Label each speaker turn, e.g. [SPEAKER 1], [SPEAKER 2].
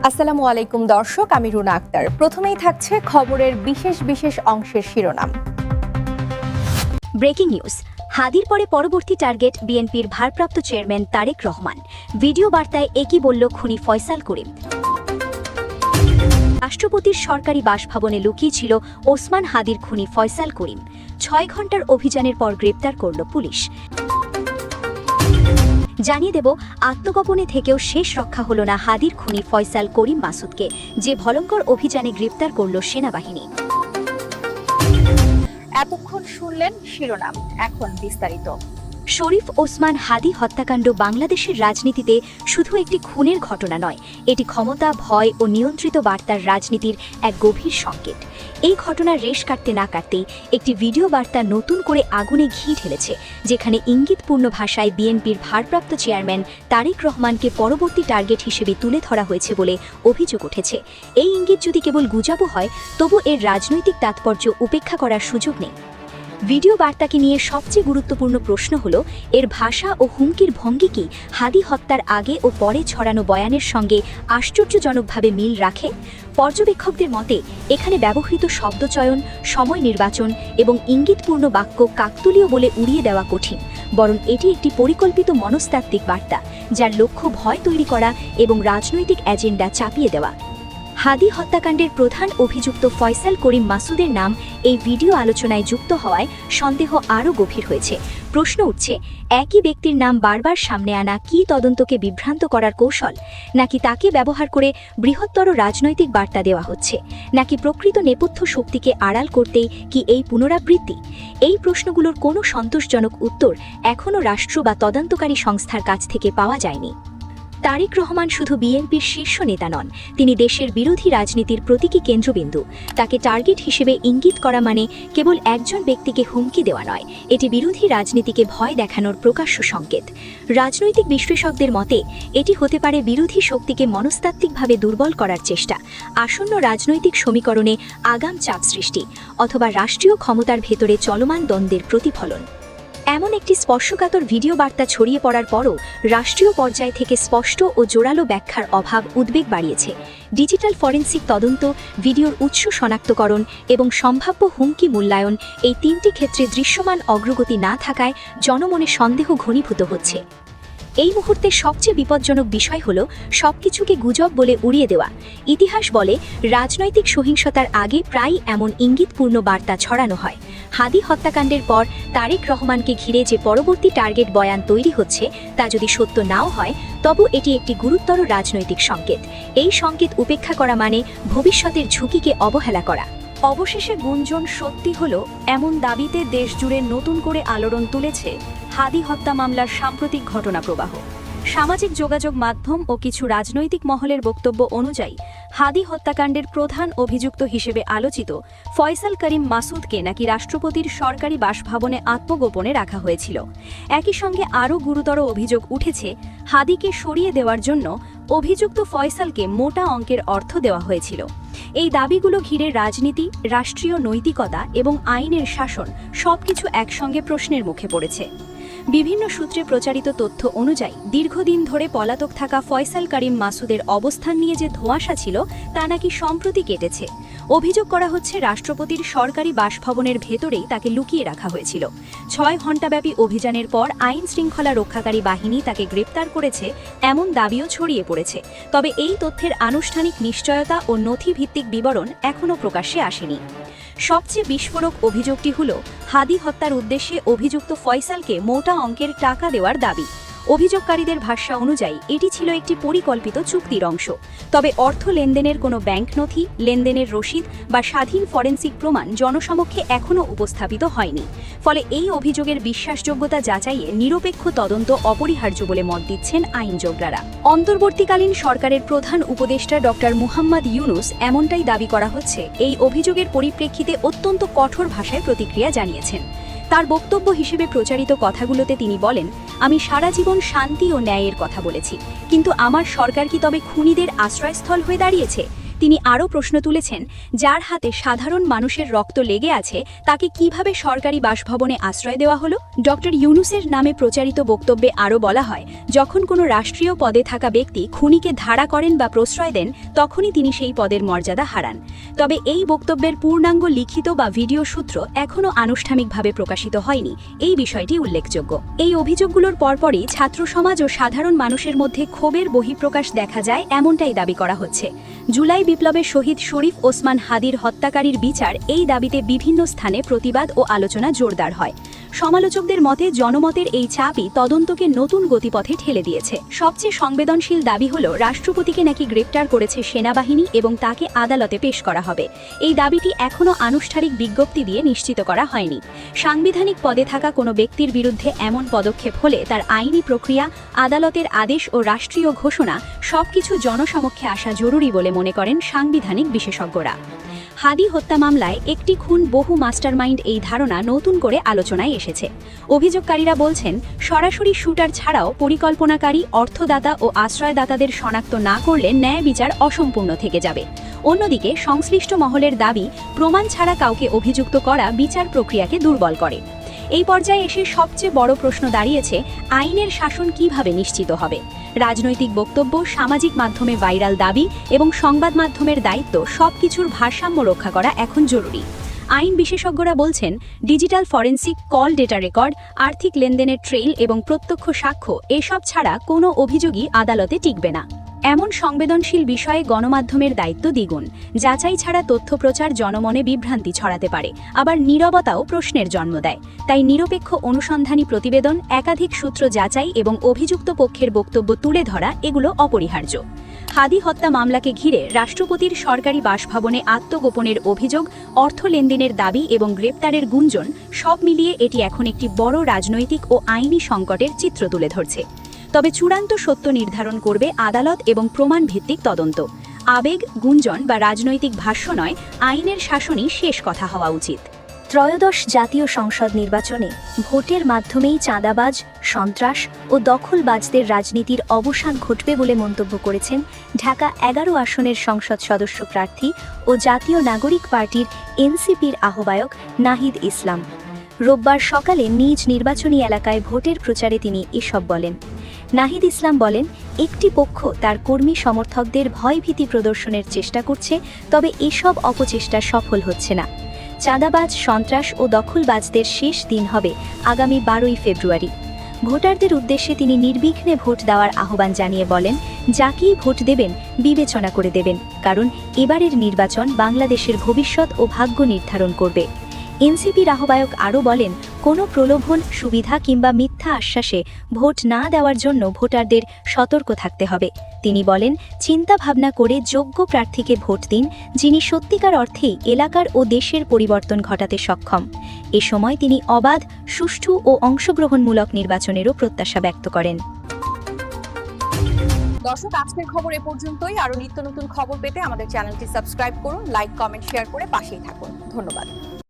[SPEAKER 1] আসসালামু আলাইকুম দর্শক, আমি রুনা আক্তার। প্রথমেই থাকছে খবরের বিশেষ বিশেষ অংশের শিরোনাম।
[SPEAKER 2] Breaking news. হাদির পরে পরবর্তী টার্গেট বিএনপির ভারপ্রাপ্ত চেয়ারম্যান তারেক রহমান। ভিডিও বার্তায় একই বলল খুনি ফয়সাল করিম। রাষ্ট্রপতির সরকারি বাসভবনে লুকিয়ে ছিল ওসমান হাদির খুনি ফয়সাল করিম। ৬ ঘন্টার অভিযানের পর গ্রেপ্তার করল পুলিশ। জানিয়ে দেব, আত্মগোপনে থেকেও শেষ রক্ষা হল না হাদির খুনি ফয়সাল করিম মাসুদকে, যে ভয়ঙ্কর অভিযানে গ্রেপ্তার করল সেনাবাহিনী।
[SPEAKER 1] এতক্ষণ শুনলেন শিরোনাম, এখন বিস্তারিত।
[SPEAKER 2] শরীফ ওসমান হাদি হত্যাকাণ্ড বাংলাদেশের রাজনীতিতে শুধু একটি খুনের ঘটনা নয়, এটি ক্ষমতা, ভয় ও নিয়ন্ত্রিত বার্তার রাজনীতির এক গভীর সংকেত। এই ঘটনার রেশ কাটতে না কাটতেই একটি ভিডিও বার্তা নতুন করে আগুনে ঘি ঢেলেছে, যেখানে ইঙ্গিতপূর্ণ ভাষায় বিএনপির ভারপ্রাপ্ত চেয়ারম্যান তারেক রহমানকে পরবর্তী টার্গেট হিসেবে তুলে ধরা হয়েছে বলে অভিযোগ উঠেছে। এই ইঙ্গিত যদি কেবল গুজবও হয়, তবু এর রাজনৈতিক তাৎপর্য উপেক্ষা করার সুযোগ নেই। ভিডিও বার্তাকে নিয়ে সবচেয়ে গুরুত্বপূর্ণ প্রশ্ন হল, এর ভাষা ও হুমকির ভঙ্গি কি হাদি হত্যার আগে ও পরে ছড়ানো বয়ানের সঙ্গে আশ্চর্যজনকভাবে মিল রাখে? পর্যবেক্ষকদের মতে এখানে ব্যবহৃত শব্দচয়ন, সময় নির্বাচন এবং ইঙ্গিতপূর্ণ বাক্য কাকতালীয় বলে উড়িয়ে দেওয়া কঠিন, বরং এটি একটি পরিকল্পিত মনস্তাত্ত্বিক বার্তা, যার লক্ষ্য ভয় তৈরি করা এবং রাজনৈতিক এজেন্ডা চাপিয়ে দেওয়া। হাদি হত্যাকাণ্ডের প্রধান অভিযুক্ত ফয়সাল করিম মাসুদের নাম এই ভিডিও আলোচনায় যুক্ত হওয়ায় সন্দেহ আরও গভীর হয়েছে। প্রশ্ন উঠছে, একই ব্যক্তির নাম বারবার সামনে আনা কি তদন্তকে বিভ্রান্ত করার কৌশল, নাকি তাকে ব্যবহার করে বৃহত্তর রাজনৈতিক বার্তা দেওয়া হচ্ছে, নাকি প্রকৃত নেপথ্য শক্তিকে আড়াল করতেই কি এই পুনরাবৃত্তি? এই প্রশ্নগুলোর কোনো সন্তোষজনক উত্তর এখনও রাষ্ট্র বা তদন্তকারী সংস্থার কাছ থেকে পাওয়া যায়নি। তারেক রহমান শুধু বিএনপির শীর্ষ নেতা নন, তিনি দেশের বিরোধী রাজনীতির প্রতীকী কেন্দ্রবিন্দু। তাকে টার্গেট হিসেবে ইঙ্গিত করা মানে কেবল একজন ব্যক্তিকে হুমকি দেওয়া নয়, এটি বিরোধী রাজনীতিকে ভয় দেখানোর প্রকাশ্য সংকেত। রাজনৈতিক বিশ্লেষকদের মতে এটি হতে পারে বিরোধী শক্তিকে মনস্তাত্ত্বিকভাবে দুর্বল করার চেষ্টা, আসন্ন রাজনৈতিক সমীকরণে আগাম চাপ সৃষ্টি, অথবা রাষ্ট্রীয় ক্ষমতার ভেতরে চলমান দ্বন্দ্বের প্রতিফলন। এমন একটি স্পর্শকাতর ভিডিও বার্তা ছড়িয়ে পড়ার পরও রাষ্ট্রীয় পর্যায় থেকে স্পষ্ট ও জোরালো ব্যাখ্যার অভাব উদ্বেগ বাড়িয়েছে। ডিজিটাল ফরেনসিক তদন্ত, ভিডিওর উৎস শনাক্তকরণ এবং সম্ভাব্য হুমকি মূল্যায়ন, এই তিনটি ক্ষেত্রে দৃশ্যমান অগ্রগতি না থাকায় জনমনে সন্দেহ ঘনীভূত হচ্ছে। এই মুহূর্তে সবচেয়ে বিপজ্জনক বিষয় হল সবকিছুকে গুজব বলে উড়িয়ে দেওয়া। ইতিহাস বলে, রাজনৈতিক সহিংসতার আগে প্রায় এমন ইঙ্গিতপূর্ণ বার্তা ছড়ানো হয়। হাদি হত্যাকাণ্ডের পর তারেক রহমানকে ঘিরে যে পরবর্তী টার্গেট বয়ান তৈরি হচ্ছে, তা যদি সত্য নাও হয়, তবু এটি একটি গুরুতর রাজনৈতিক সংকেত। এই সংকেত উপেক্ষা করা মানে ভবিষ্যতের ঝুঁকিকে অবহেলা করা। অবশেষে গুঞ্জন সত্যি হল, এমন দাবিতে দেশজুড়ে নতুন করে আলোড়ন তুলেছে হাদি হত্যা মামলার সাম্প্রতিক ঘটনা প্রবাহ। সামাজিক যোগাযোগ মাধ্যম ও কিছু রাজনৈতিক মহলের বক্তব্য অনুযায়ী হাদি হত্যাকাণ্ডের প্রধান অভিযুক্ত হিসেবে আলোচিত ফয়সাল করিম মাসুদকে নাকি রাষ্ট্রপতির সরকারি বাসভবনে আত্মগোপনে রাখা হয়েছিল। একই সঙ্গে আরও গুরুতর অভিযোগ উঠেছে, হাদিকে সরিয়ে দেওয়ার জন্য অভিযুক্ত ফয়সালকে মোটা অঙ্কের অর্থ দেওয়া হয়েছিল। এই দাবিগুলো ঘিরে রাজনীতি, রাষ্ট্রীয় নৈতিকতা এবং আইনের শাসন সবকিছু একসঙ্গে প্রশ্নের মুখে পড়েছে। বিভিন্ন সূত্রে প্রচারিত তথ্য অনুযায়ী দীর্ঘদিন ধরে পলাতক থাকা ফয়সাল করিম মাসুদের অবস্থান নিয়ে যে ধোঁয়াশা ছিল, তা নাকি সম্প্রতি কেটেছে। অভিযোগ করা হচ্ছে, রাষ্ট্রপতির সরকারি বাসভবনের ভেতরেই তাকে লুকিয়ে রাখা হয়েছিল। ৬ ঘণ্টাব্যাপী অভিযানের পর আইন শৃঙ্খলা রক্ষাকারী বাহিনী তাকে গ্রেপ্তার করেছে, এমন দাবিও ছড়িয়ে পড়েছে। তবে এই তথ্যের আনুষ্ঠানিক নিশ্চয়তা ও নথিভিত্তিক বিবরণ এখনও প্রকাশ্যে আসেনি। সবচেয়ে বিস্ফোরক অভিযোগটি হল হাদি হত্যার উদ্দেশ্যে অভিযুক্ত ফয়সালকে মোটা অঙ্কের টাকা দেওয়ার দাবি। অভিযোগকারীদের ভাষ্য অনুযায়ী এটি ছিল একটি পরিকল্পিত চুক্তির অংশ। তবে অর্থ লেনদেনের কোনো ব্যাংক নথি, লেনদেনের রসিদ বা স্বাধীন ফরেনসিক প্রমাণ জনসমক্ষে এখনও উপস্থাপিত হয়নি। ফলে এই অভিযোগের বিশ্বাসযোগ্যতা যাচাইয়ে নিরপেক্ষ তদন্ত অপরিহার্য বলে মত দিচ্ছেন আইনজীবীরা। অন্তর্বর্তীকালীন সরকারের প্রধান উপদেষ্টা ডক্টর মুহাম্মদ ইউনুস এমনটাই দাবি করা হচ্ছে, এই অভিযোগের পরিপ্রেক্ষিতে অত্যন্ত কঠোর ভাষায় প্রতিক্রিয়া জানিয়েছেন। তার বক্তব্য হিসেবে প্রচারিত কথাগুলোতে তিনি বলেন, আমি সারা জীবন শান্তি ও ন্যায়ের কথা বলেছি, কিন্তু আমার সরকার কি তবে খুনিদের আশ্রয়স্থল হয়ে দাঁড়িয়েছে? তিনি আরও প্রশ্ন তুলেছেন, যার হাতে সাধারণ মানুষের রক্ত লেগে আছে তাকে কিভাবে সরকারি বাসভবনে আশ্রয় দেওয়া হলো। ডক্টর ইউনূসের নামে প্রচারিত বক্তব্যে আরও বলা হয়, যখন কোনো রাষ্ট্রীয় পদে থাকা ব্যক্তি খুনিকে ধাড়া করেন বা প্রশ্রয় দেন তখনই তিনি সেই পদের মর্যাদা হারান। তবে এই বক্তব্যের পূর্ণাঙ্গ লিখিত বা ভিডিও সূত্র এখনও আনুষ্ঠানিকভাবে প্রকাশিত হয়নি। এই বিষয়টি উল্লেখযোগ্য। এই অভিযোগগুলোর পরপরই ছাত্র সমাজ ও সাধারণ মানুষের মধ্যে ক্ষোভের বহিঃপ্রকাশ দেখা যায়, এমনটাই দাবি করা হচ্ছে। জুলাই বিপ্লবের শহীদ শরীফ ওসমান হাদির হত্যাকারীর বিচার, এই দাবিতে বিভিন্ন স্থানে প্রতিবাদ ও আলোচনা জোরদার হয়। সমালোচকদের মতে জনমতের এই চাপই তদন্তকে নতুন গতিপথে ঠেলে দিয়েছে। সবচেয়ে সংবেদনশীল দাবি হল রাষ্ট্রপতিকে নাকি গ্রেপ্তার করেছে সেনাবাহিনী এবং তাকে আদালতে পেশ করা হবে। এই দাবিটি এখনও আনুষ্ঠানিক বিজ্ঞপ্তি দিয়ে নিশ্চিত করা হয়নি। সাংবিধানিক পদে থাকা কোনো ব্যক্তির বিরুদ্ধে এমন পদক্ষেপ হলে তার আইনি প্রক্রিয়া, আদালতের আদেশ ও রাষ্ট্রীয় ঘোষণা সবকিছু জনসমক্ষে আসা জরুরি বলে মনে করেন সাংবিধানিক বিশেষজ্ঞরা। হাদি হত্যা মামলায় একটি খুন বহু মাস্টারমাইন্ড, এই ধারণা নতুন করে আলোচনায় এসেছে। অভিযোগকারীরা বলছেন, সরাসরি শুটার ছাড়াও পরিকল্পনাকারী, অর্থদাতা ও আশ্রয়দাতাদের শনাক্ত না করলে ন্যায় বিচার অসম্পূর্ণ থেকে যাবে। অন্যদিকে সংশ্লিষ্ট মহলের দাবি, প্রমাণ ছাড়া কাউকে অভিযুক্ত করা বিচার প্রক্রিয়াকে দুর্বল করে। এই পর্যায়ে এসে সবচেয়ে বড় প্রশ্ন দাঁড়িয়েছে, আইনের শাসন কিভাবে নিশ্চিত হবে। রাজনৈতিক বক্তব্য, সামাজিক মাধ্যমে ভাইরাল দাবি এবং সংবাদ মাধ্যমের দায়িত্ব, সবকিছুর ভারসাম্য রক্ষা করা এখন জরুরি। আইন বিশেষজ্ঞরা বলছেন, digital forensic, call data record, আর্থিক লেনদেনের ট্রেইল এবং প্রত্যক্ষ সাক্ষ্য, এসব ছাড়া কোনো অভিযোগই আদালতে টিকবে না। এমন সংবেদনশীল বিষয়ে গণমাধ্যমের দায়িত্ব দ্বিগুণ। যাচাই ছাড়া তথ্য প্রচার জনমনে বিভ্রান্তি ছড়াতে পারে, আবার নীরবতাও প্রশ্নের জন্ম দেয়। তাই নিরপেক্ষ অনুসন্ধানী প্রতিবেদন, একাধিক সূত্র যাচাই এবং অভিযুক্ত পক্ষের বক্তব্য তুলে ধরা, এগুলো অপরিহার্য। হাদি হত্যা মামলাকে ঘিরে রাষ্ট্রপতির সরকারি বাসভবনে আত্মগোপনের অভিযোগ, অর্থ লেনদেনের দাবি এবং গ্রেপ্তারের গুঞ্জন, সব মিলিয়ে এটি এখন একটি বড় রাজনৈতিক ও আইনি সংকটের চিত্র তুলে ধরছে। তবে চূড়ান্ত সত্য নির্ধারণ করবে আদালত এবং প্রমাণ ভিত্তিক তদন্ত। আবেগ, গুঞ্জন বা রাজনৈতিক ভাষ্য নয়, আইনের শাসনই শেষ কথা হওয়া উচিত। ত্রয়োদশ জাতীয় সংসদ নির্বাচনে ভোটের মাধ্যমেই চাঁদাবাজ, সন্ত্রাস ও দখলবাজদের রাজনীতির অবসান ঘটবে বলে মন্তব্য করেছেন ঢাকা 11 আসনের সংসদ সদস্য প্রার্থী ও জাতীয় নাগরিক পার্টির এনসিপির আহ্বায়ক নাহিদ ইসলাম। রোববার সকালে নিজ নির্বাচনী এলাকায় ভোটের প্রচারে তিনি এসব বলেন। নাহিদ ইসলাম বলেন, একটি পক্ষ তার কর্মী সমর্থকদের ভয়ভীতি প্রদর্শনের চেষ্টা করছে, তবে এসব অপচেষ্টা সফল হচ্ছে না। চাঁদাবাজ, সন্ত্রাস ও দখলবাজদের শেষ দিন হবে আগামী 12ই ফেব্রুয়ারি। ভোটারদের উদ্দেশ্যে তিনি নির্বিঘ্নে ভোট দেওয়ার আহ্বান জানিয়ে বলেন, যাকেই ভোট দেবেন বিবেচনা করে দেবেন, কারণ এবারের নির্বাচন বাংলাদেশের ভবিষ্যৎ ও ভাগ্য নির্ধারণ করবে। এনসিপির আহ্বায়ক আরও বলেন, কোনো প্রলোভন, সুবিধা কিংবা মিথ্যা আশ্বাসে ভোট না দেওয়ার জন্য ভোটারদের সতর্ক থাকতে হবে। তিনি বলেন, চিন্তা ভাবনা করে যোগ্য প্রার্থীকে ভোট দিন, যিনি সত্যিকার অর্থেই এলাকার ও দেশের পরিবর্তন ঘটাতে সক্ষম। এ সময় তিনি অবাধ, সুষ্ঠু ও অংশগ্রহণমূলক নির্বাচনেরও প্রত্যাশা ব্যক্ত করেন।
[SPEAKER 1] দর্শক, আজকের খবর এ পর্যন্তই। আরো নিত্য নতুন খবর পেতে আমাদের চ্যানেলটি সাবস্ক্রাইব করুন, লাইক, কমেন্ট, শেয়ার করে পাশেই থাকুন। ধন্যবাদ।